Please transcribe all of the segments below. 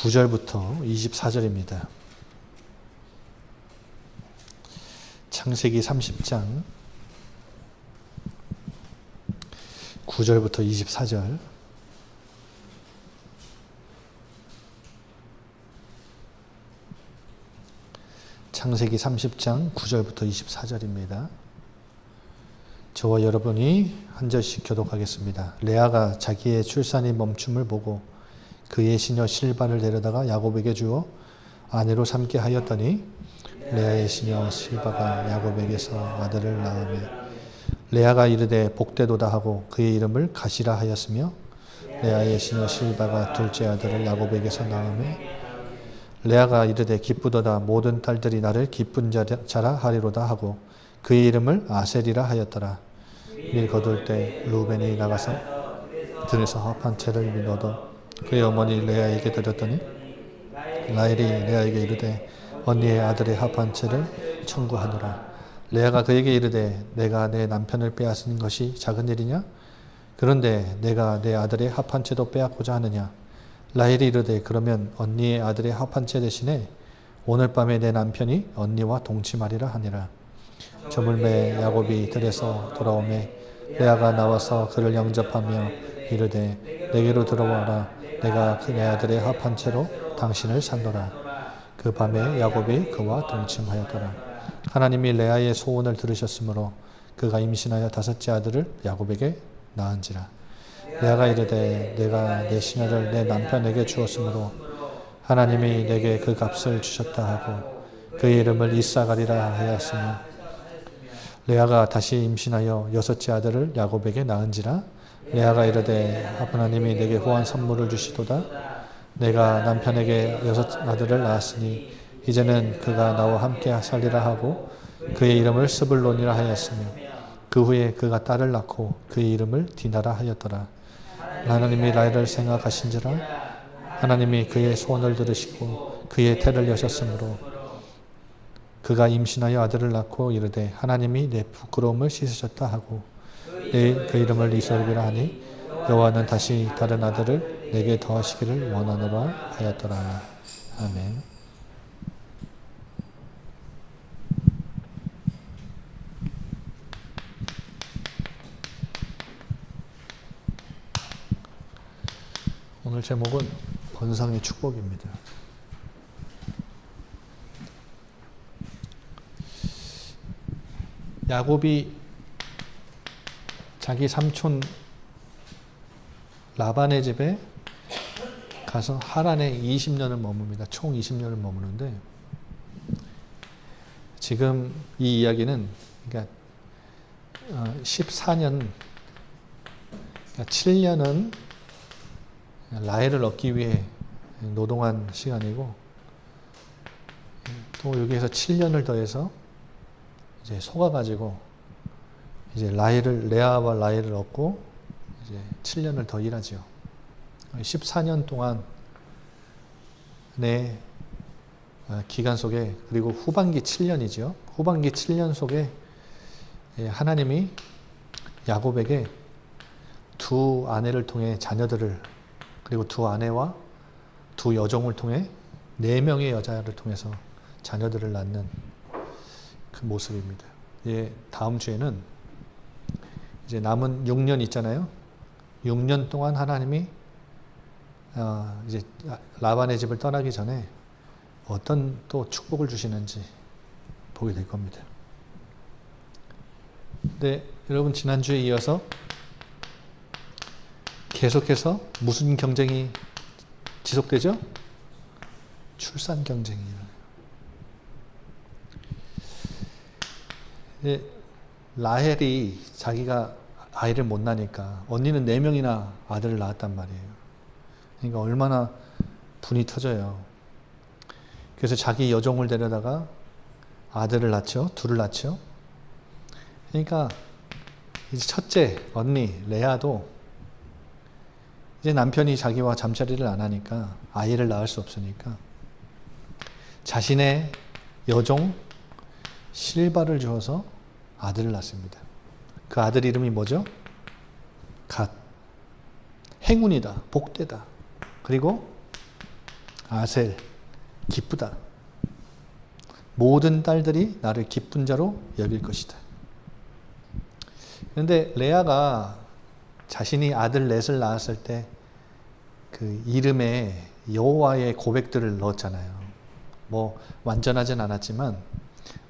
9절부터 24절입니다. 창세기 30장 9절부터 24절. 창세기 30장 9절부터 24절입니다. 저와 여러분이 한 절씩 교독하겠습니다. 레아가 자기의 출산이 멈춤을 보고 그의 시녀 실바를 데려다가 야곱에게 주어 아내로 삼게 하였더니 레아의 시녀 실바가 야곱에게서 아들을 낳으며 레아가 이르되 복되도다 하고 그의 이름을 가시라 하였으며 레아의 시녀 실바가 둘째 아들을 야곱에게서 낳으며 레아가 이르되 기쁘도다 모든 딸들이 나를 기쁜 자라 하리로다 하고 그의 이름을 아셀이라 하였더라. 밀 거둘 때 루벤이 나가서 들에서 합한 채를 밀어도 그의 어머니 레아에게 드렸더니 라헬이 레아에게 이르되 언니의 아들의 합한 채를 청구하노라. 레아가 그에게 이르되 내가 내 남편을 빼앗은 것이 작은 일이냐? 그런데 내가 내 아들의 합한 채도 빼앗고자 하느냐? 라헬이 이르되 그러면 언니의 아들의 합한 채 대신에 오늘 밤에 내 남편이 언니와 동침하리라 하니라. 저물매 야곱이 들에서 돌아오매 레아가 나와서 그를 영접하며 이르되 내게로 들어와라. 내가 그 내 아들의 합한 채로 당신을 산노라. 그 밤에 야곱이 그와 동침하였더라. 하나님이 레아의 소원을 들으셨으므로 그가 임신하여 다섯째 아들을 야곱에게 낳은지라. 레아가 이르되 내가 내 시녀를 내 남편에게 주었으므로 하나님이 내게 그 값을 주셨다 하고 그의 이름을 이사가리라 하였으며 레아가 다시 임신하여 여섯째 아들을 야곱에게 낳은지라. 레아가 이르되 하나님이 내게 후한 선물을 주시도다. 내가 남편에게 여섯 아들을 낳았으니 이제는 그가 나와 함께 살리라 하고 그의 이름을 스불론이라 하였으며 그 후에 그가 딸을 낳고 그의 이름을 디나라 하였더라. 하나님이 라헬을 생각하신지라. 하나님이 그의 소원을 들으시고 그의 태를 여셨으므로 그가 임신하여 아들을 낳고 이르되 하나님이 내 부끄러움을 씻으셨다 하고 그 이름을 이스라엘이라 하니 여호와는 다시 다른 아들을 내게 더하시기를 원하노라 하였더라. 아멘. 오늘 제목은 번성의 축복입니다. 야곱이 자기 삼촌 라반의 집에 가서 하란에 20년을 머뭅니다. 총 20년을 머무는데 지금 이 이야기는 그러니까 14년, 그러니까 7년은 라헬을 얻기 위해 노동한 시간이고 또 여기에서 7년을 더해서 이제 속아가지고 이제 레아와 라헬을 얻고 이제 7년을 더 일하죠. 14년 동안의 기간 속에 그리고 후반기 7년이죠. 후반기 7년 속에 하나님이 야곱에게 두 아내를 통해 자녀들을 그리고 두 아내와 두 여종을 통해 4명의 여자를 통해서 자녀들을 낳는 그 모습입니다. 다음 주에는 이제 남은 6년 있잖아요. 6년 동안 하나님이 이제 라반의 집을 떠나기 전에 어떤 또 축복을 주시는지 보게 될 겁니다. 근데 여러분 지난주에 이어서 계속해서 무슨 경쟁이 지속되죠? 출산 경쟁이에요. 라헬이 자기가 아이를 못 낳으니까 언니는 4명이나 아들을 낳았단 말이에요. 그러니까 얼마나 분이 터져요. 그래서 자기 여종을 데려다가 아들을 낳죠. 둘을 낳죠. 그러니까 이제 첫째 언니 레아도 이제 남편이 자기와 잠자리를 안 하니까 아이를 낳을 수 없으니까 자신의 여종 실바를 주어서 아들을 낳습니다. 그 아들 이름이 뭐죠? 갓. 행운이다. 복되다. 그리고 아셀, 기쁘다. 모든 딸들이 나를 기쁜 자로 여길 것이다. 그런데 레아가 자신이 아들 넷을 낳았을 때 그 이름에 여호와의 고백들을 넣었잖아요. 뭐 완전하진 않았지만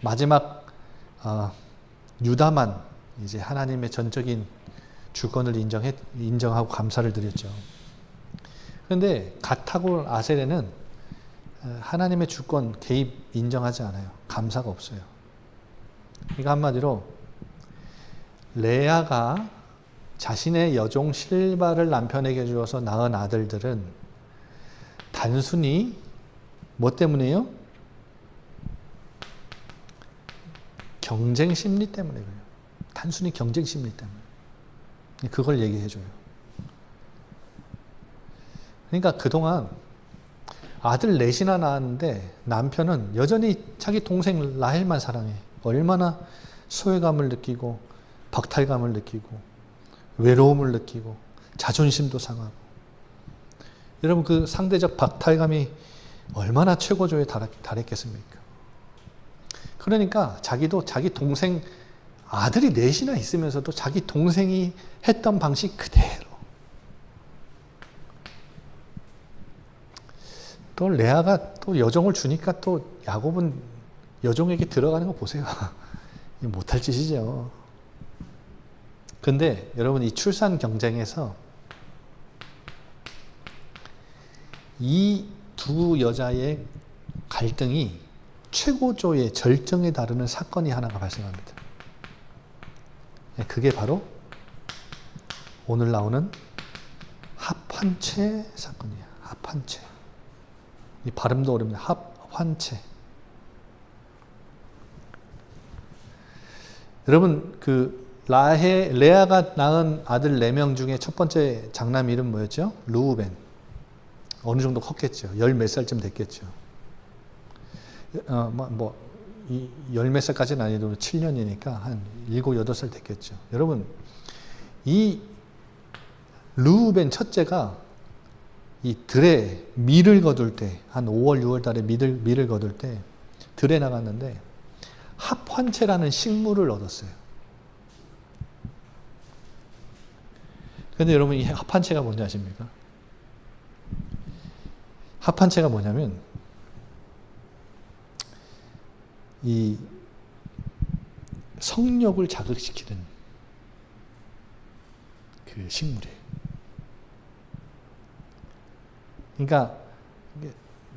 마지막 유다만 이제 하나님의 전적인 주권을 인정하고 감사를 드렸죠. 그런데 갓하고 아셀에는 하나님의 주권 개입 인정하지 않아요. 감사가 없어요. 그러니까 한마디로 레아가 자신의 여종 실바를 남편에게 주어서 낳은 아들들은 단순히 뭐 때문이에요? 경쟁 심리 때문에 그래요. 단순히 경쟁 심리 때문에. 그걸 얘기해줘요. 그러니까 그동안 아들 넷이나 낳았는데 남편은 여전히 자기 동생 라헬만 사랑해. 얼마나 소외감을 느끼고 박탈감을 느끼고 외로움을 느끼고 자존심도 상하고. 여러분 그 상대적 박탈감이 얼마나 최고조에 달했겠습니까? 그러니까 자기도 자기 동생 아들이 넷이나 있으면서도 자기 동생이 했던 방식 그대로. 또 레아가 또 여종을 주니까 또 야곱은 여종에게 들어가는 거 보세요. 못할 짓이죠. 근데 여러분 이 출산 경쟁에서 이 두 여자의 갈등이 최고조의 절정에 다루는 사건이 하나가 발생합니다. 그게 바로 오늘 나오는 합환체 사건이에요. 합환체. 이 발음도 어렵니다. 합환체. 여러분 레아가 낳은 아들 4명 중에 첫 번째 장남 이름 뭐였죠? 르우벤. 어느 정도 컸겠죠. 열 몇 살쯤 됐겠죠. 열 몇 살까지는 아니도 7년이니까 한 7, 8살 됐겠죠. 여러분, 이 르우벤 첫째가 이 들에 밀을 거둘 때, 한 5월, 6월 달에 밀을 거둘 때 들에 나갔는데 합환체라는 식물을 얻었어요. 그런데 여러분 이 합환체가 뭔지 아십니까? 합환체가 뭐냐면 이 성욕을 자극시키는 그 식물이에요. 그러니까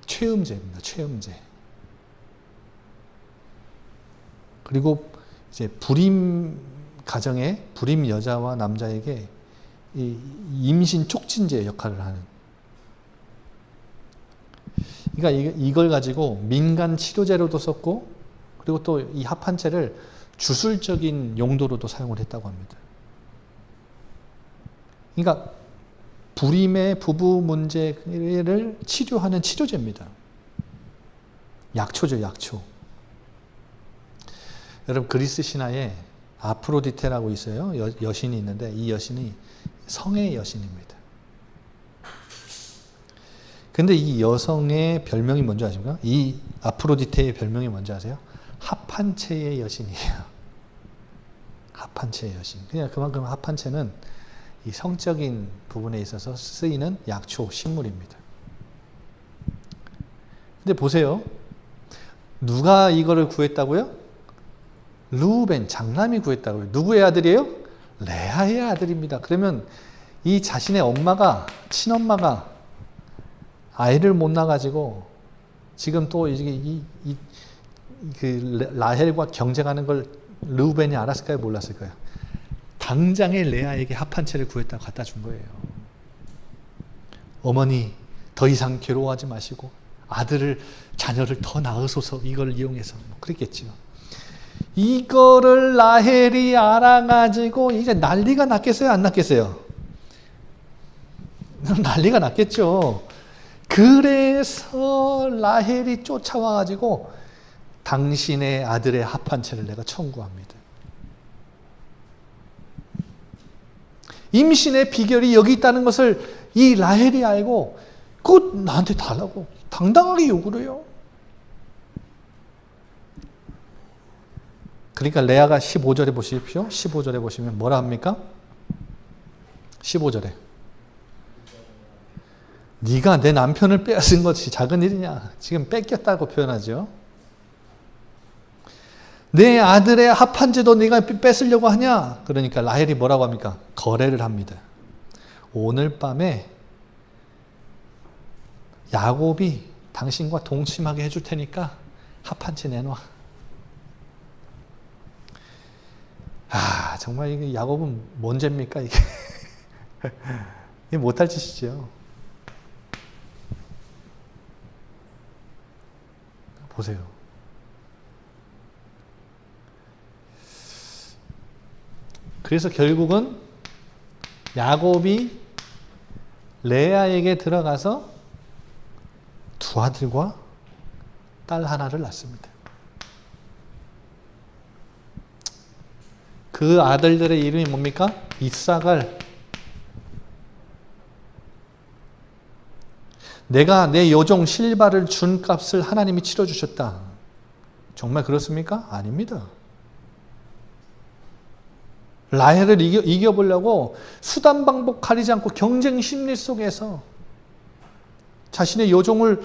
최음제입니다. 최음제. 그리고 이제 불임 가정에 불임 여자와 남자에게 이 임신 촉진제 역할을 하는. 그러니까 이걸 가지고 민간 치료제로도 썼고, 그리고 또 이 합환체를 주술적인 용도로도 사용을 했다고 합니다. 그러니까 불임의 부부 문제를 치료하는 치료제입니다. 약초죠, 약초. 여러분 그리스 신화에 아프로디테라고 있어요. 여신이 있는데 이 여신이 성의 여신입니다. 근데 이 여성의 별명이 뭔지 아십니까? 이 아프로디테의 별명이 뭔지 아세요? 합환체의 여신이에요. 합환체의 여신. 그냥 그만큼 합환체는 이 성적인 부분에 있어서 쓰이는 약초, 식물입니다. 근데 보세요. 누가 이거를 구했다고요? 르우벤, 장남이 구했다고요. 누구의 아들이에요? 레아의 아들입니다. 그러면 이 자신의 엄마가, 친엄마가 아이를 못 낳아가지고 지금 또 라헬과 경쟁하는 걸 르우벤이 알았을까요? 몰랐을까요? 당장에 레아에게 합환체를 구했다고 갖다 준 거예요. 어머니 더 이상 괴로워하지 마시고 자녀를 더 낳으소서. 이걸 이용해서 그랬겠죠. 이거를 라헬이 알아가지고 이제 난리가 났겠어요? 안 났겠어요? 난리가 났겠죠. 그래서 라헬이 쫓아와가지고 당신의 아들의 합환체를 내가 청구합니다. 임신의 비결이 여기 있다는 것을 이 라헬이 알고 곧 나한테 달라고 당당하게 요구를 해요. 그러니까 레아가 15절에 보십시오. 15절에 보시면 뭐라 합니까? 15절에 네가 내 남편을 빼앗은 것이 작은 일이냐. 지금 뺏겼다고 표현하죠. 내 아들의 합한지도 네가 뺏으려고 하냐. 그러니까 라헬이 뭐라고 합니까? 거래를 합니다. 오늘 밤에 야곱이 당신과 동침하게 해줄 테니까 합한지 내놔. 정말 이게 야곱은 뭔 죄입니까 이게? 이게 못할 짓이죠. 보세요. 그래서 결국은 야곱이 레아에게 들어가서 두 아들과 딸 하나를 낳습니다. 그 아들들의 이름이 뭡니까? 이삭을. 내가 내 여종 실바를 준 값을 하나님이 치러주셨다. 정말 그렇습니까? 아닙니다. 라헬을 이겨보려고 수단 방법 가리지 않고 경쟁 심리 속에서 자신의 여종을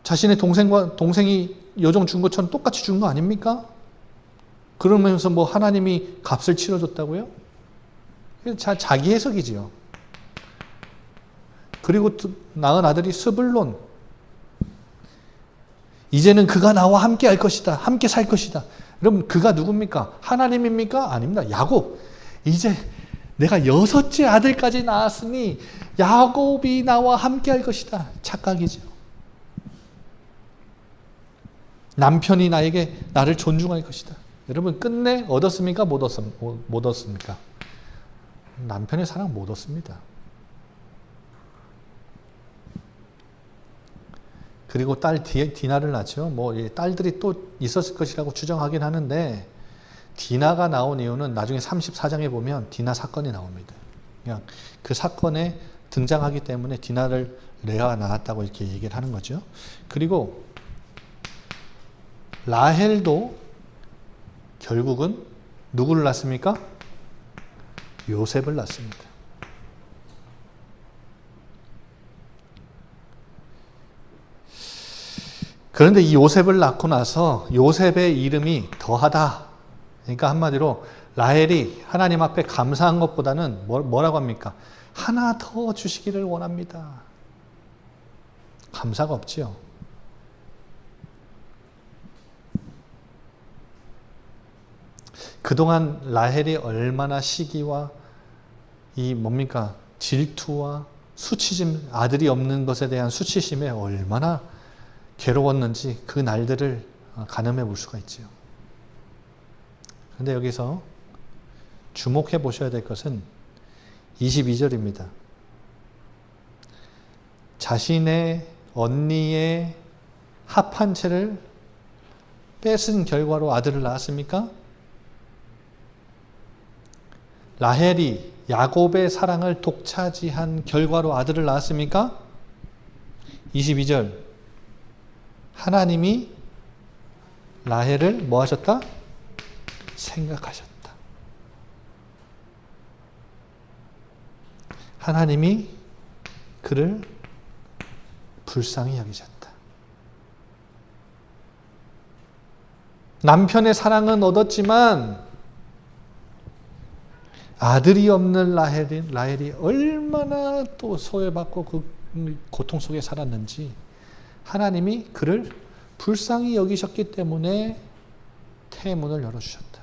자신의 동생이 여종 준 것처럼 똑같이 준 거 아닙니까? 그러면서 뭐 하나님이 값을 치러줬다고요? 자기 해석이지요. 그리고 낳은 아들이 스불론. 이제는 그가 나와 함께 할 것이다. 함께 살 것이다. 여러분 그가 누굽니까? 하나님입니까? 아닙니다. 야곱. 이제 내가 6째 아들까지 낳았으니 야곱이 나와 함께 할 것이다. 착각이죠. 남편이 나를 존중할 것이다. 여러분 끝내 얻었습니까? 못 얻었습니까? 남편의 사랑 못 얻습니다. 그리고 딸 디나를 낳죠. 딸들이 또 있었을 것이라고 추정하긴 하는데 디나가 나온 이유는 나중에 34장에 보면 디나 사건이 나옵니다. 그냥 그 사건에 등장하기 때문에 디나를 레아가 낳았다고 이렇게 얘기를 하는 거죠. 그리고 라헬도 결국은 누구를 낳습니까? 요셉을 낳습니다. 그런데 이 요셉을 낳고 나서 요셉의 이름이 더하다. 그러니까 한마디로 라헬이 하나님 앞에 감사한 것보다는 뭐라고 합니까? 하나 더 주시기를 원합니다. 감사가 없지요. 그동안 라헬이 얼마나 시기와 질투와 수치심, 아들이 없는 것에 대한 수치심에 얼마나 괴로웠는지 그 날들을 가늠해 볼 수가 있지요. 그런데 여기서 주목해 보셔야 될 것은 22절입니다. 자신의 언니의 합한 채를 뺏은 결과로 아들을 낳았습니까? 라헬이 야곱의 사랑을 독차지한 결과로 아들을 낳았습니까? 22절 하나님이 라헬을 뭐 하셨다? 생각하셨다. 하나님이 그를 불쌍히 여기셨다. 남편의 사랑은 얻었지만 아들이 없는 라헬이 얼마나 또 소외받고 그 고통 속에 살았는지 하나님이 그를 불쌍히 여기셨기 때문에 태문을 열어주셨다.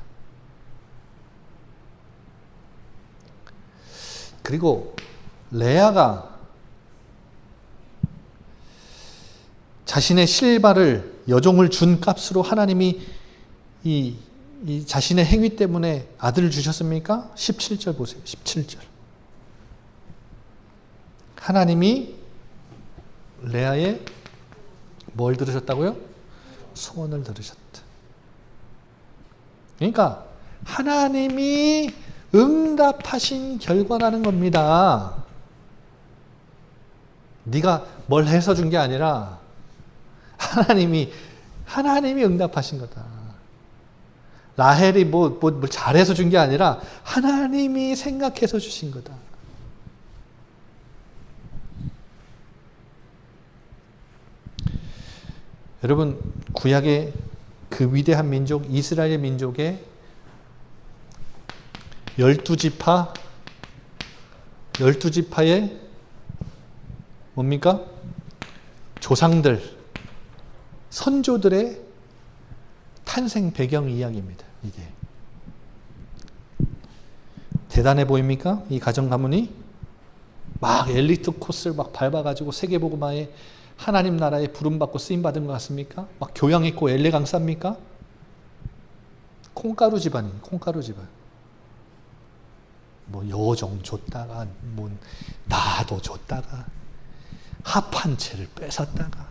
그리고 레아가 자신의 실바를 여종을 준 값으로 하나님이 이 자신의 행위 때문에 아들을 주셨습니까? 17절 보세요. 17절. 하나님이 레아의 뭘 들으셨다고요? 소원을 들으셨다. 그러니까 하나님이 응답하신 결과라는 겁니다. 네가 뭘 해서 준 게 아니라 하나님이 응답하신 거다. 라헬이 뭐 잘해서 준 게 아니라 하나님이 생각해서 주신 거다. 여러분, 구약의 그 위대한 민족, 이스라엘 민족의 12지파의 뭡니까? 조상들, 선조들의 탄생 배경 이야기입니다. 이게 대단해 보입니까? 이 가정 가문이 막 엘리트 코스를 막 밟아가지고 세계복음화에 하나님 나라에 부름받고 쓰임받은 것 같습니까? 막 교양 있고 엘레강스합니까? 콩가루 집안이에요. 콩가루 집안. 뭐 여종 줬다가 뭐 나도 줬다가 합한 채를 뺏었다가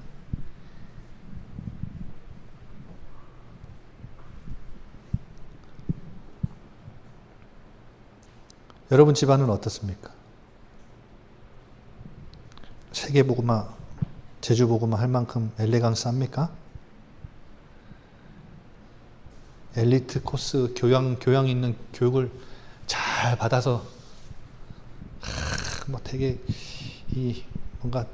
여러분 집안은 어떻습니까? 세계복음화, 제주복음화 할 만큼 엘레강스합니까? 엘리트 코스 교양 있는 교육을 잘 받아서 뭐 되게 뭔가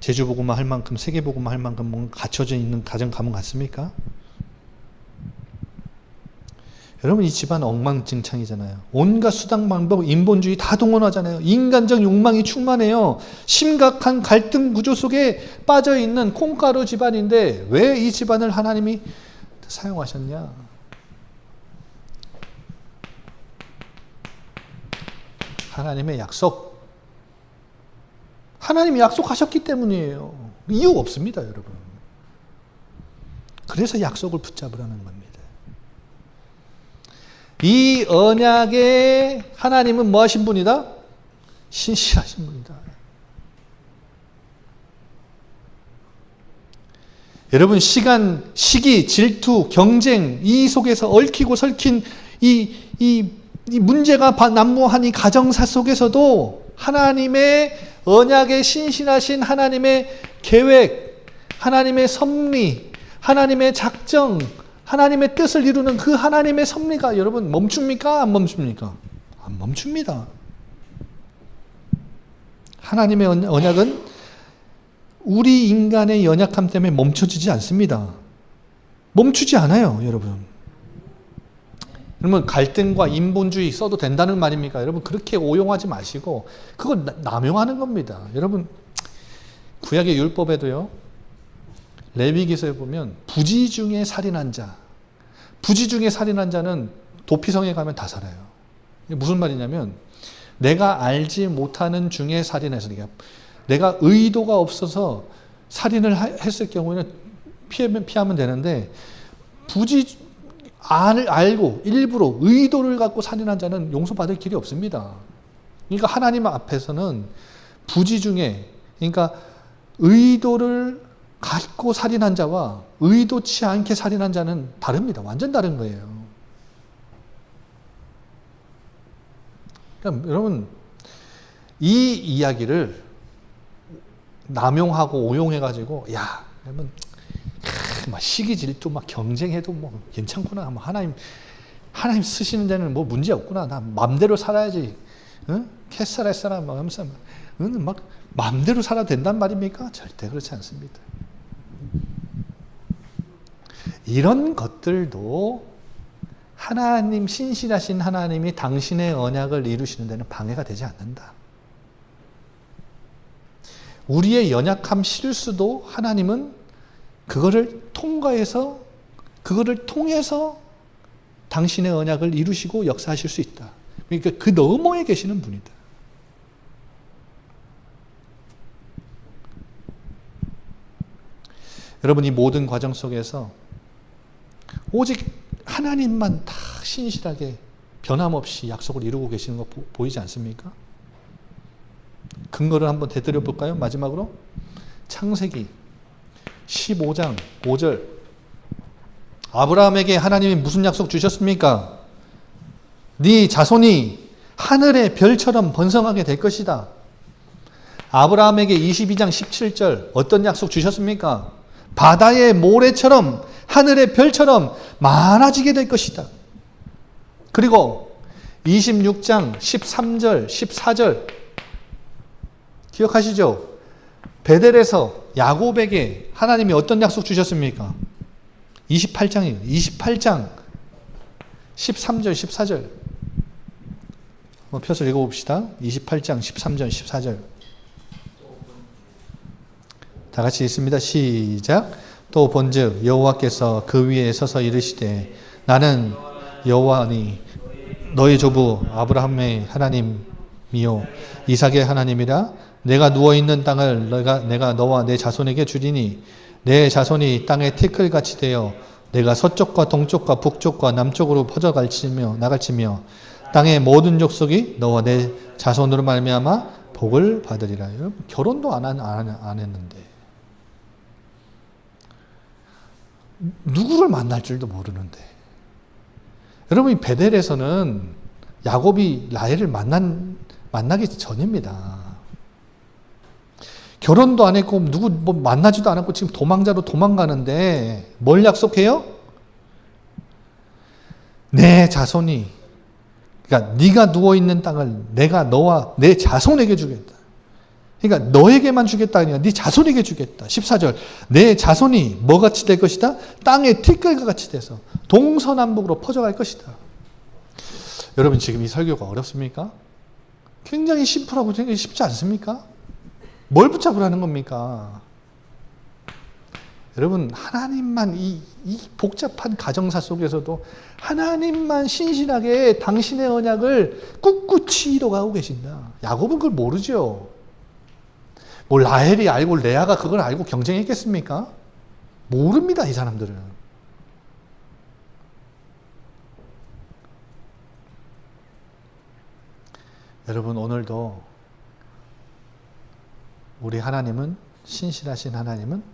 제주복음화 할 만큼 세계복음화 할 만큼 뭔가 갖춰져 있는 가정 가문 같습니까? 여러분, 이 집안 엉망진창이잖아요. 온갖 수단 방법, 인본주의 다 동원하잖아요. 인간적 욕망이 충만해요. 심각한 갈등 구조 속에 빠져있는 콩가루 집안인데 왜 이 집안을 하나님이 사용하셨냐? 하나님의 약속. 하나님이 약속하셨기 때문이에요. 이유 없습니다, 여러분. 그래서 약속을 붙잡으라는 겁니다. 이 언약의 하나님은 뭐 하신 분이다? 신실하신 분이다. 여러분, 시간, 시기, 질투, 경쟁, 이 속에서 얽히고 설킨 이 문제가 난무한 이 가정사 속에서도 하나님의 언약에 신실하신 하나님의 계획, 하나님의 섭리, 하나님의 작정, 하나님의 뜻을 이루는 그 하나님의 섭리가 여러분 멈춥니까? 안 멈춥니까? 안 멈춥니다. 하나님의 언약은 우리 인간의 연약함 때문에 멈춰지지 않습니다. 멈추지 않아요, 여러분. 그러면 갈등과 인본주의 써도 된다는 말입니까? 여러분, 그렇게 오용하지 마시고 그걸 남용하는 겁니다. 여러분, 구약의 율법에도요, 레위기서에 보면 부지 중에 살인한 자, 부지 중에 살인한 자는 도피성에 가면 다 살아요. 무슨 말이냐면 내가 알지 못하는 중에 살인해서 내가 의도가 없어서 살인을 했을 경우에는 피하면 되는데 부지 알고 일부러 의도를 갖고 살인한 자는 용서받을 길이 없습니다. 그러니까 하나님 앞에서는 부지 중에, 그러니까 의도를 갖고 살인한 자와 의도치 않게 살인한 자는 다릅니다. 완전 다른 거예요. 그러니까 여러분, 이 이야기를 남용하고 오용해가지고, 야, 여러분, 막 시기 질투 막 경쟁해도 뭐 괜찮구나. 뭐 하나님 쓰시는 데는 뭐 문제 없구나. 나 맘대로 살아야지. 응? 캐사레사라 막 하면서 막 맘대로 살아도 된단 말입니까? 절대 그렇지 않습니다. 이런 것들도 하나님, 신실하신 하나님이 당신의 언약을 이루시는 데는 방해가 되지 않는다. 우리의 연약함, 실수도 하나님은 그거를 통과해서, 그거를 통해서 당신의 언약을 이루시고 역사하실 수 있다. 그러니까 그 너머에 계시는 분이다. 여러분, 이 모든 과정 속에서 오직 하나님만 다 신실하게 변함없이 약속을 이루고 계시는 거 보이지 않습니까? 근거를 한번 되돌려 볼까요? 마지막으로 창세기 15장 5절, 아브라함에게 하나님이 무슨 약속 주셨습니까? 네 자손이 하늘의 별처럼 번성하게 될 것이다. 아브라함에게 22장 17절 어떤 약속 주셨습니까? 바다의 모래처럼 하늘의 별처럼 많아지게 될 것이다. 그리고 26장 13절 14절 기억하시죠? 베델에서 야곱에게 하나님이 어떤 약속 주셨습니까? 28장이에요. 28장 13절 14절 한번 펴서 읽어봅시다. 28장 13절 14절 다 같이 읽습니다. 시작. 또 본즉 여호와께서 그 위에 서서 이르시되 나는 여호와니 너희 조부 아브라함의 하나님이요 이삭의 하나님이라. 내가 누워있는 땅을 내가 너와 내 자손에게 주리니 내 자손이 땅의 티끌같이 되어 내가 서쪽과 동쪽과 북쪽과 남쪽으로 나갈지며 땅의 모든 족속이 너와 내 자손으로 말미암아 복을 받으리라. 여러분 결혼도 안 했는데 누구를 만날 줄도 모르는데 여러분 이 베델에서는 야곱이 라헬을 만나기 전입니다. 결혼도 안 했고 누구 만나지도 않았고 지금 도망자로 도망가는데 뭘 약속해요? 내 자손이 그러니까 네가 누워있는 땅을 내가 너와 내 자손에게 주겠다. 그러니까 너에게만 주겠다 아니라 네 자손에게 주겠다. 14절 내 자손이 뭐같이 될 것이다? 땅의 티끌과 같이 돼서 동서남북으로 퍼져갈 것이다. 여러분 지금 이 설교가 어렵습니까? 굉장히 심플하고 굉장히 쉽지 않습니까? 뭘 붙잡으라는 겁니까? 여러분 하나님만 이 복잡한 가정사 속에서도 하나님만 신실하게 당신의 언약을 꿋꿋이 이뤄가고 계신다. 야곱은 그걸 모르죠. 뭐 라헬이 알고 레아가 그걸 알고 경쟁했겠습니까? 모릅니다. 이 사람들은. 여러분 오늘도 우리 하나님은 신실하신 하나님은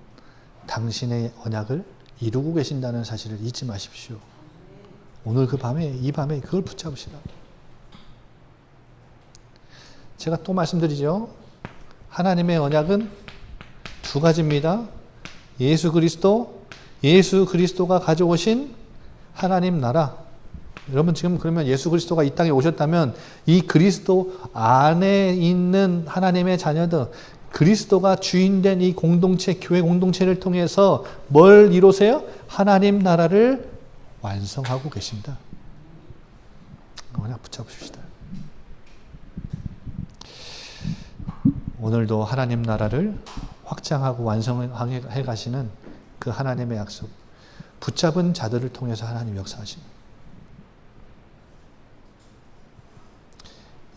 당신의 언약을 이루고 계신다는 사실을 잊지 마십시오. 오늘 이 밤에 그걸 붙잡으시라. 제가 또 말씀드리죠. 하나님의 언약은 두 가지입니다. 예수 그리스도가 가져오신 하나님 나라. 여러분 지금 그러면 예수 그리스도가 이 땅에 오셨다면 이 그리스도 안에 있는 하나님의 자녀들 그리스도가 주인된 이 공동체, 교회 공동체를 통해서 뭘 이루세요? 하나님 나라를 완성하고 계신다. 언약 붙잡으십시다. 오늘도 하나님 나라를 확장하고 완성해 가시는 그 하나님의 약속, 붙잡은 자들을 통해서 하나님 역사하십니다.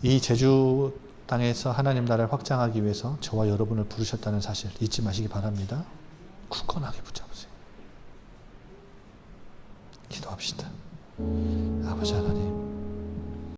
이 제주 땅에서 하나님 나라를 확장하기 위해서 저와 여러분을 부르셨다는 사실 잊지 마시기 바랍니다. 굳건하게 붙잡으세요. 기도합시다. 아버지 하나님,